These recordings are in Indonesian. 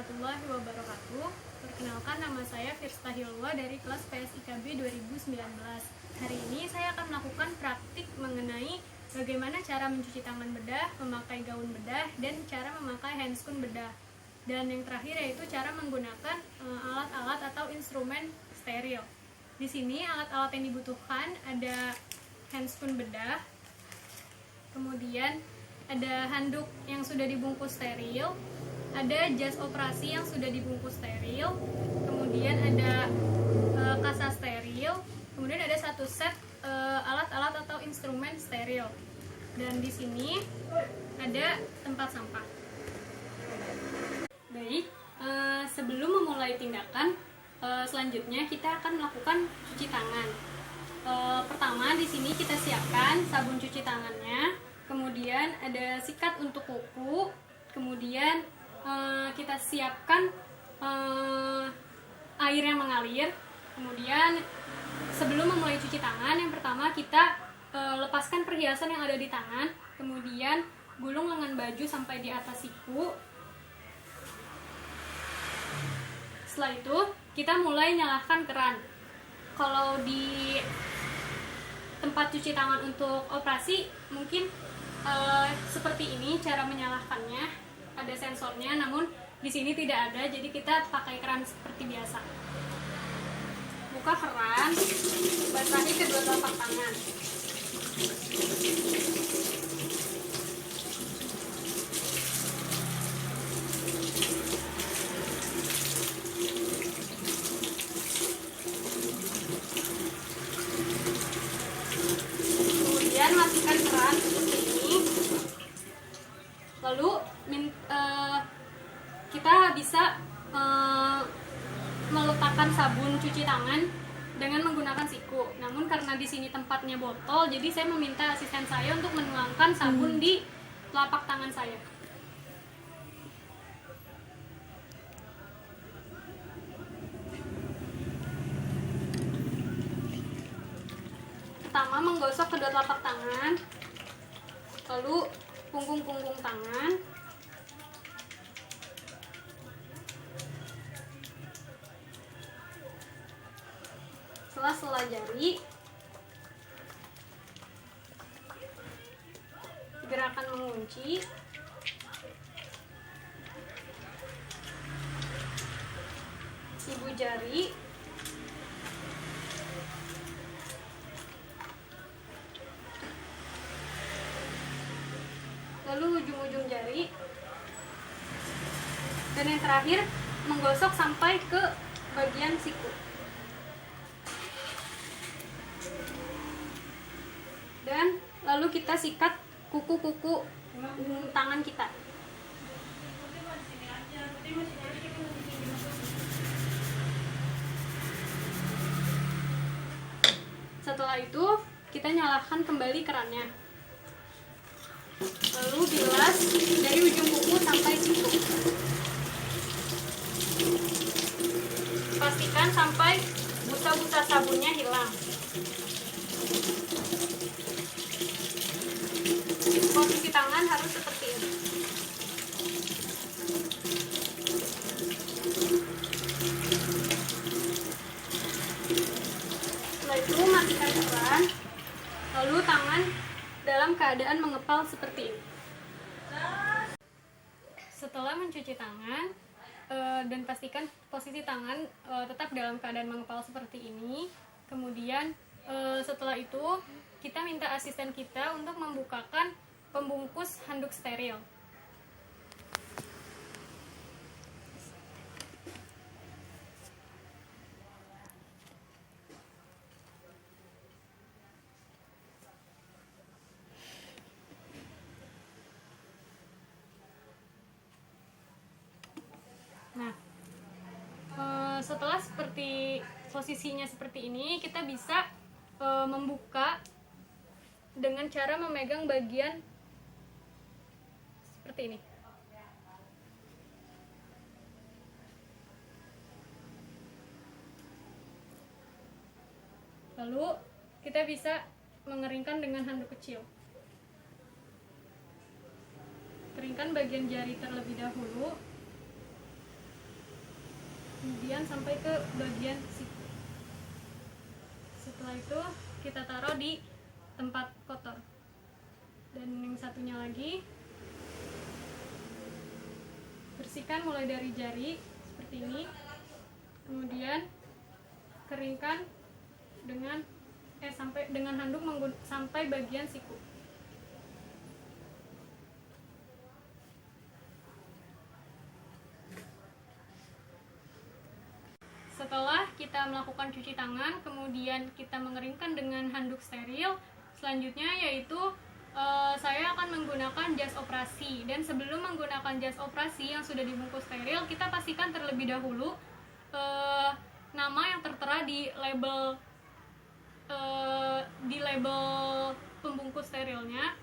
warahmatullahi wabarakatuh. Perkenalkan, nama saya Firsta Hilwa dari kelas PSIKB 2019. Hari ini saya akan melakukan praktik mengenai bagaimana cara mencuci tangan bedah, memakai gaun bedah, dan cara memakai handscoon bedah. Dan yang terakhir yaitu cara menggunakan alat-alat atau instrumen steril. Di sini alat-alat yang dibutuhkan ada handscoon bedah, kemudian ada handuk yang sudah dibungkus steril, ada jas operasi yang sudah dibungkus steril, kemudian ada kasa steril, kemudian ada satu set alat-alat atau instrumen steril. Dan di sini ada tempat sampah. Baik, sebelum memulai tindakan, selanjutnya kita akan melakukan cuci tangan. Pertama, di sini kita siapkan sabun cuci tangannya, kemudian ada sikat untuk kuku, kemudian kita siapkan air yang mengalir. Kemudian sebelum memulai cuci tangan, yang pertama kita lepaskan perhiasan yang ada di tangan, kemudian gulung lengan baju sampai di atas siku. Setelah itu kita mulai nyalakan keran. Kalau di tempat cuci tangan untuk operasi mungkin seperti ini cara menyalakannya, ada sensornya, namun di sini tidak ada, jadi kita pakai keran seperti biasa. Buka keran, basahi kedua telapak tangan. Kemudian matikan keran seperti ini. Lalu kita bisa meletakkan sabun cuci tangan dengan menggunakan siku. Namun karena di sini tempatnya botol, jadi saya meminta asisten saya untuk menuangkan sabun di telapak tangan saya. Pertama, menggosok kedua telapak tangan, lalu punggung-punggung tangan, sela-sela jari, gerakan mengunci, ibu jari, lalu ujung-ujung jari, dan yang terakhir menggosok sampai ke bagian siku. Dan lalu kita sikat kuku-kuku tangan kita. Setelah itu kita nyalakan kembali kerannya, lalu bilas dari ujung kuku sampai siku. Pastikan sampai busa-busa sabunnya hilang. Posisi tangan harus seperti ini. Setelah itu matikan keran, lalu tangan dalam keadaan mengepal seperti ini. Setelah mencuci tangan dan pastikan posisi tangan tetap dalam keadaan mengepal seperti ini. Kemudian setelah itu kita minta asisten kita untuk membukakan pembungkus handuk steril. Nah, setelah posisinya seperti ini, kita bisa membuka dengan cara memegang bagian seperti ini. Lalu kita bisa mengeringkan dengan handuk kecil. Keringkan bagian jari terlebih dahulu. kemudian sampai ke bagian siku. Setelah itu kita taruh di tempat kotor. Dan yang satunya lagi, bersihkan mulai dari jari seperti ini, kemudian keringkan dengan handuk sampai bagian siku. Setelah kita melakukan cuci tangan, kemudian kita mengeringkan dengan handuk steril, selanjutnya yaitu saya akan menggunakan jas operasi. Dan sebelum menggunakan jas operasi yang sudah dibungkus steril, kita pastikan terlebih dahulu nama yang tertera di label pembungkus sterilnya,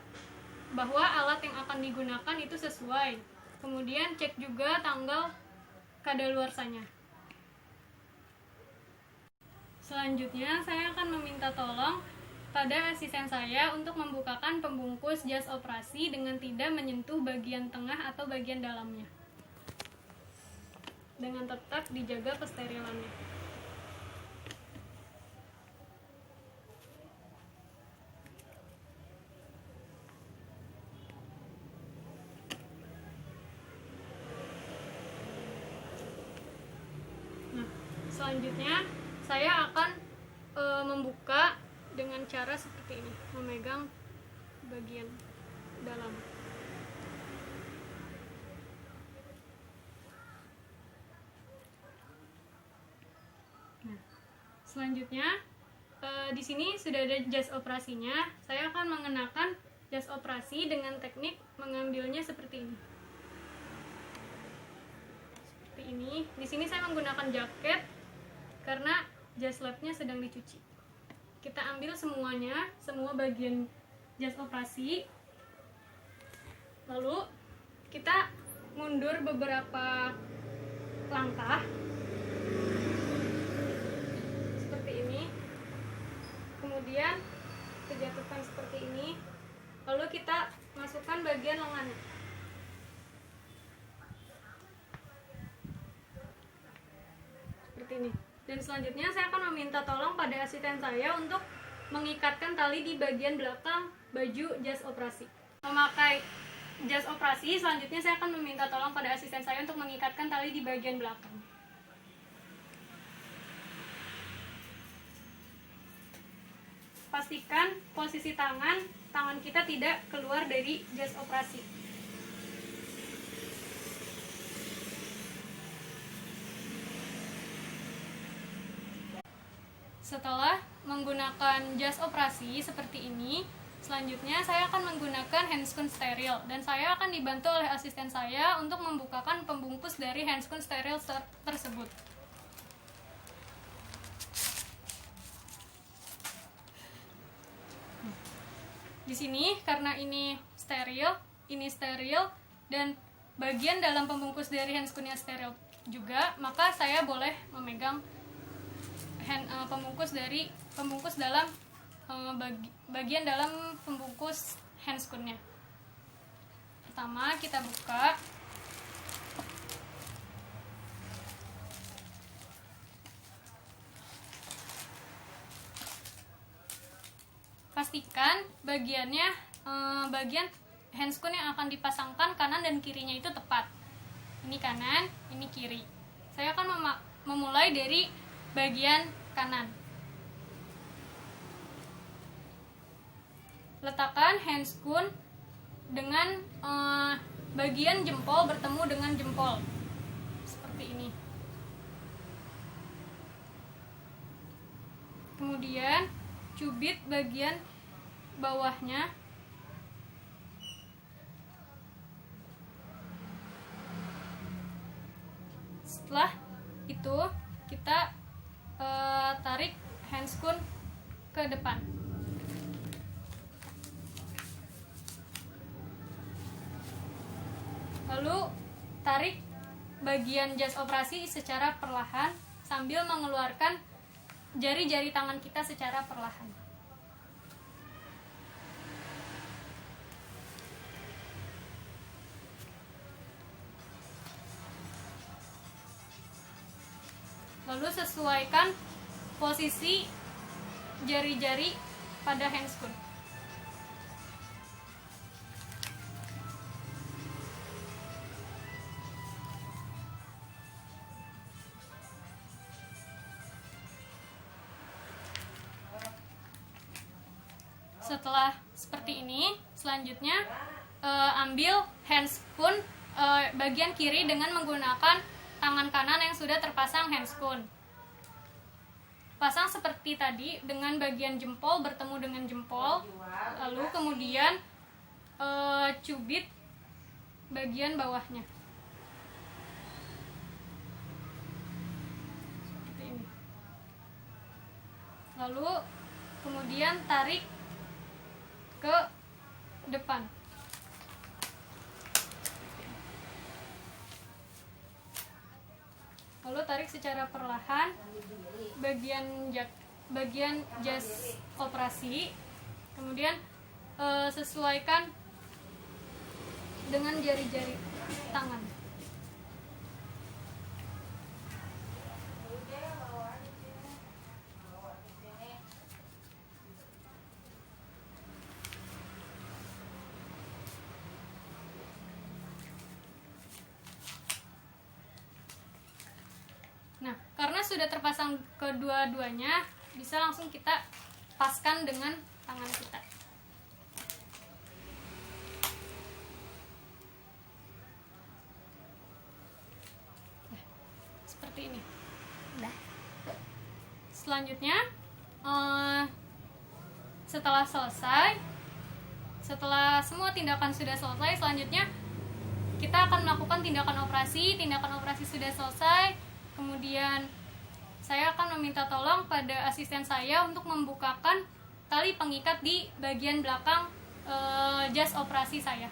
bahwa alat yang akan digunakan itu sesuai. Kemudian cek juga tanggal kadaluarsanya. Selanjutnya saya akan meminta tolong pada asisten saya untuk membukakan pembungkus jas operasi dengan tidak menyentuh bagian tengah atau bagian dalamnya, dengan tetap dijaga kesterilannya. Nah, selanjutnya saya akan membuka dengan cara seperti ini, memegang bagian dalam. Nah, selanjutnya di sini sudah ada jas operasinya. Saya akan mengenakan jas operasi dengan teknik mengambilnya seperti ini. Seperti ini. Di sini saya menggunakan jaket karena jas labnya sedang dicuci. Kita ambil semuanya, semua bagian jas operasi. Lalu kita mundur beberapa langkah seperti ini. Kemudian kita jatuhkan seperti ini. Lalu kita masukkan bagian lengannya. Seperti ini. Dan selanjutnya saya akan meminta tolong pada asisten saya untuk mengikatkan tali di bagian belakang baju jas operasi. Memakai jas operasi, selanjutnya saya akan meminta tolong pada asisten saya untuk mengikatkan tali di bagian belakang. Pastikan posisi tangan kita tidak keluar dari jas operasi. Setelah menggunakan jas operasi seperti ini, selanjutnya saya akan menggunakan handscoon steril, dan saya akan dibantu oleh asisten saya untuk membukakan pembungkus dari handscoon steril tersebut. Di sini karena ini steril dan bagian dalam pembungkus dari handscoonnya steril juga, maka saya boleh memegang pembungkus dalam bagian dalam pembungkus handscoonnya. Pertama kita buka. Pastikan bagian handscoon yang akan dipasangkan kanan dan kirinya itu tepat. Ini kanan, ini kiri. Saya akan memulai dari bagian kanan. Letakkan handscoon dengan bagian jempol bertemu dengan jempol seperti ini. Kemudian cubit bagian bawahnya. Setelah itu kita tarik handscoon ke depan. Lalu tarik bagian jas operasi secara perlahan sambil mengeluarkan jari-jari tangan kita secara perlahan. Lalu sesuaikan posisi jari-jari pada handscoon. Setelah seperti ini, selanjutnya ambil handscoon bagian kiri dengan menggunakan tangan kanan yang sudah terpasang handscoon. Pasang seperti tadi dengan bagian jempol bertemu dengan jempol, lalu kemudian cubit bagian bawahnya. Seperti ini. Lalu kemudian tarik ke depan. Lalu tarik secara perlahan bagian jas operasi, kemudian sesuaikan dengan jari-jari tangan. Nah, karena sudah terpasang kedua-duanya, bisa langsung kita paskan dengan tangan kita. Nah, seperti ini. Selanjutnya, setelah semua tindakan sudah selesai, selanjutnya kita akan melakukan tindakan operasi. Tindakan operasi sudah selesai, kemudian saya akan meminta tolong pada asisten saya untuk membukakan tali pengikat di bagian belakang jas operasi saya.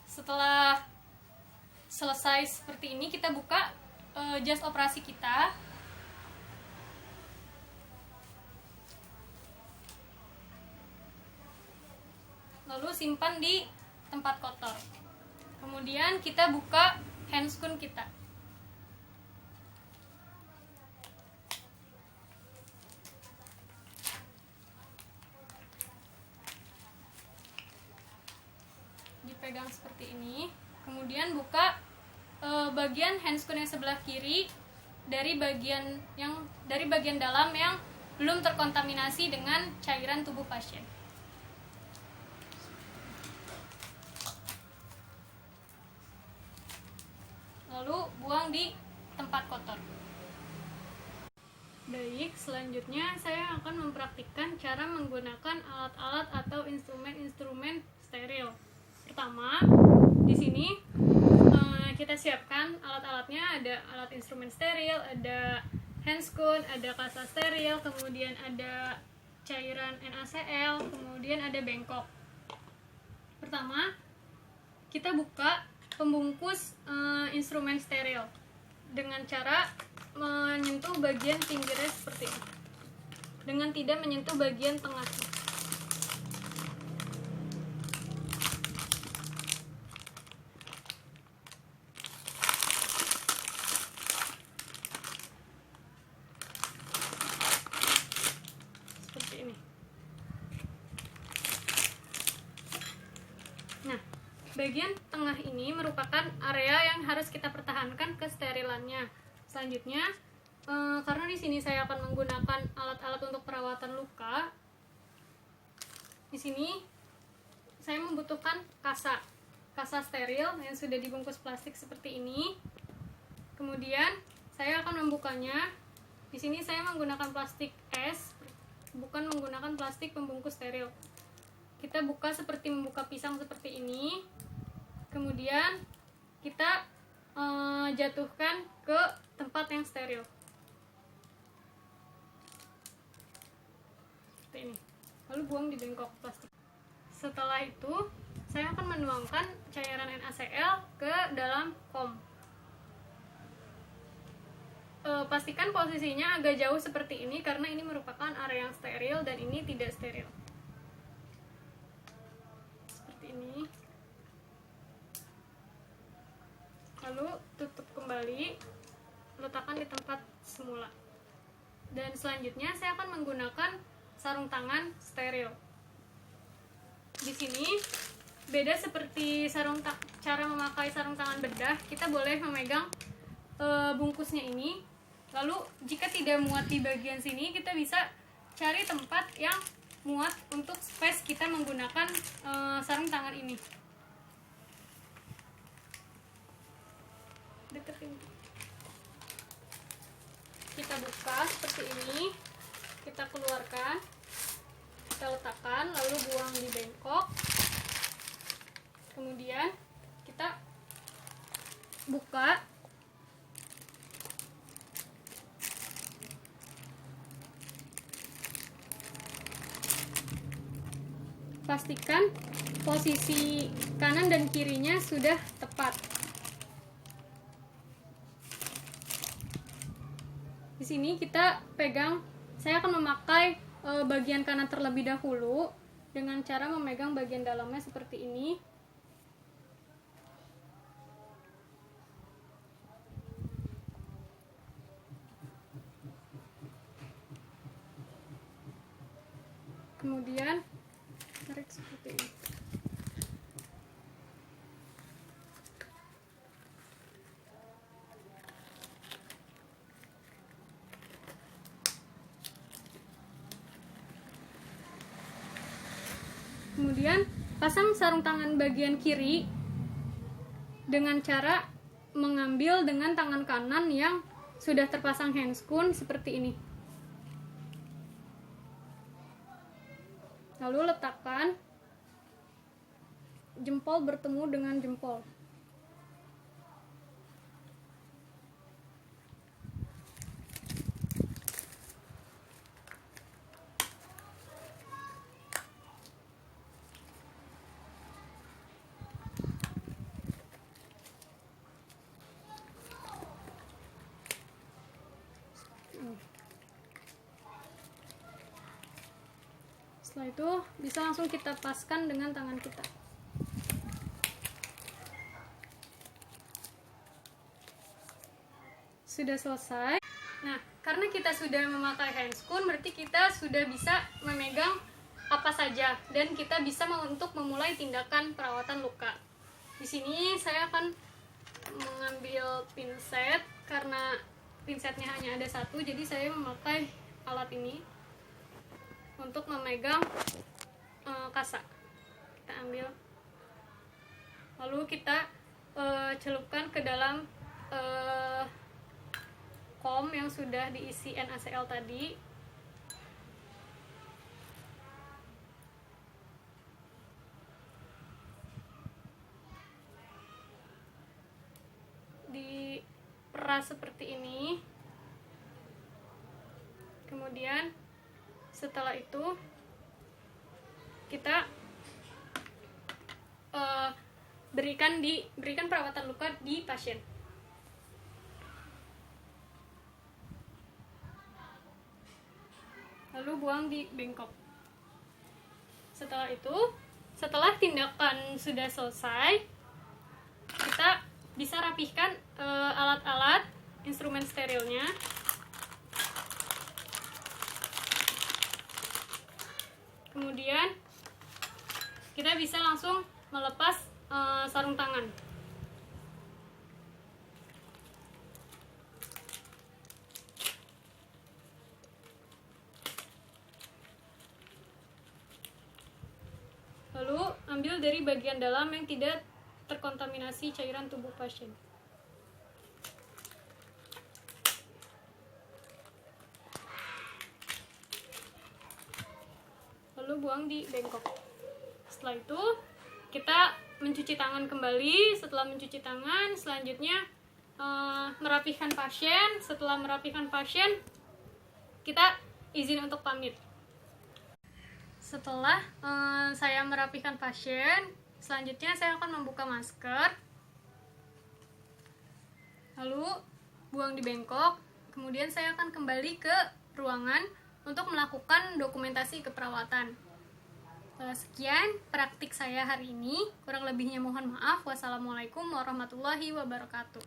Setelah selesai seperti ini, kita buka jas operasi kita. Lalu simpan di tempat kotor. Kemudian kita buka handscoon kita. Dipegang seperti ini. Kemudian buka bagian handscoon yang sebelah kiri dari bagian dalam yang belum terkontaminasi dengan cairan tubuh pasien. Lalu buang di tempat kotor. Baik, selanjutnya saya akan mempraktikkan cara menggunakan alat-alat atau instrumen-instrumen steril. Pertama, di sini kita siapkan alat-alatnya. Ada alat instrumen steril, ada handscoon, ada kasa steril, kemudian ada cairan NaCl, kemudian ada bengkok. Pertama, kita buka pembungkus instrumen steril dengan cara menyentuh bagian pinggirnya seperti ini, dengan tidak menyentuh bagian tengahnya. Seperti ini. Nah, bagian tengah ini merupakan area yang harus kita pertahankan kesterilannya. Selanjutnya, karena di sini saya akan menggunakan alat-alat untuk perawatan luka, di sini saya membutuhkan kasa steril yang sudah dibungkus plastik seperti ini. Kemudian saya akan membukanya. Di sini saya menggunakan plastik es, bukan menggunakan plastik pembungkus steril. Kita buka seperti membuka pisang seperti ini. Kemudian kita jatuhkan ke tempat yang steril seperti ini, lalu buang di bengkok plastik. Setelah itu saya akan menuangkan cairan NaCl ke dalam kom. pastikan posisinya agak jauh seperti ini karena ini merupakan area yang steril dan ini tidak steril. Seperti ini. Lalu tutup kembali, letakkan di tempat semula. Dan selanjutnya saya akan menggunakan sarung tangan steril. Di sini beda seperti cara memakai sarung tangan bedah, kita boleh memegang bungkusnya ini. Lalu jika tidak muat di bagian sini, kita bisa cari tempat yang muat untuk space kita menggunakan sarung tangan ini. Deketin. Kita buka seperti ini, kita keluarkan, kita letakkan, lalu buang di bengkok. Kemudian kita buka. Pastikan posisi kanan dan kirinya sudah tepat. Di sini kita pegang, saya akan memakai bagian kanan terlebih dahulu dengan cara memegang bagian dalamnya seperti ini. Kemudian tarik seperti ini. Kemudian pasang sarung tangan bagian kiri dengan cara mengambil dengan tangan kanan yang sudah terpasang handscoon seperti ini. Lalu letakkan jempol bertemu dengan jempol. Setelah itu bisa langsung kita paskan dengan tangan kita. Sudah selesai. Nah, karena kita sudah memakai handscoon, berarti kita sudah bisa memegang apa saja dan kita bisa untuk memulai tindakan perawatan luka. Di sini saya akan mengambil pinset karena pinsetnya hanya ada satu, jadi saya memakai alat ini untuk memegang kasa. Kita ambil, lalu kita celupkan ke dalam kom yang sudah diisi NaCl tadi. Diperas seperti ini. Kemudian setelah itu kita berikan perawatan luka di pasien. Lalu buang di bengkok. Setelah itu, setelah tindakan sudah selesai, kita bisa rapihkan alat-alat instrumen sterilnya. Kemudian kita bisa langsung melepas sarung tangan. Lalu ambil dari bagian dalam yang tidak terkontaminasi cairan tubuh pasien. Lalu buang di bengkok. Setelah itu kita mencuci tangan kembali. Setelah mencuci tangan, selanjutnya merapihkan pasien. Setelah merapihkan pasien, kita izin untuk pamit. Setelah saya merapihkan pasien, selanjutnya saya akan membuka masker, lalu buang di bengkok. Kemudian saya akan kembali ke ruangan untuk melakukan dokumentasi keperawatan. Sekian praktik saya hari ini. Kurang lebihnya mohon maaf. Wassalamualaikum warahmatullahi wabarakatuh.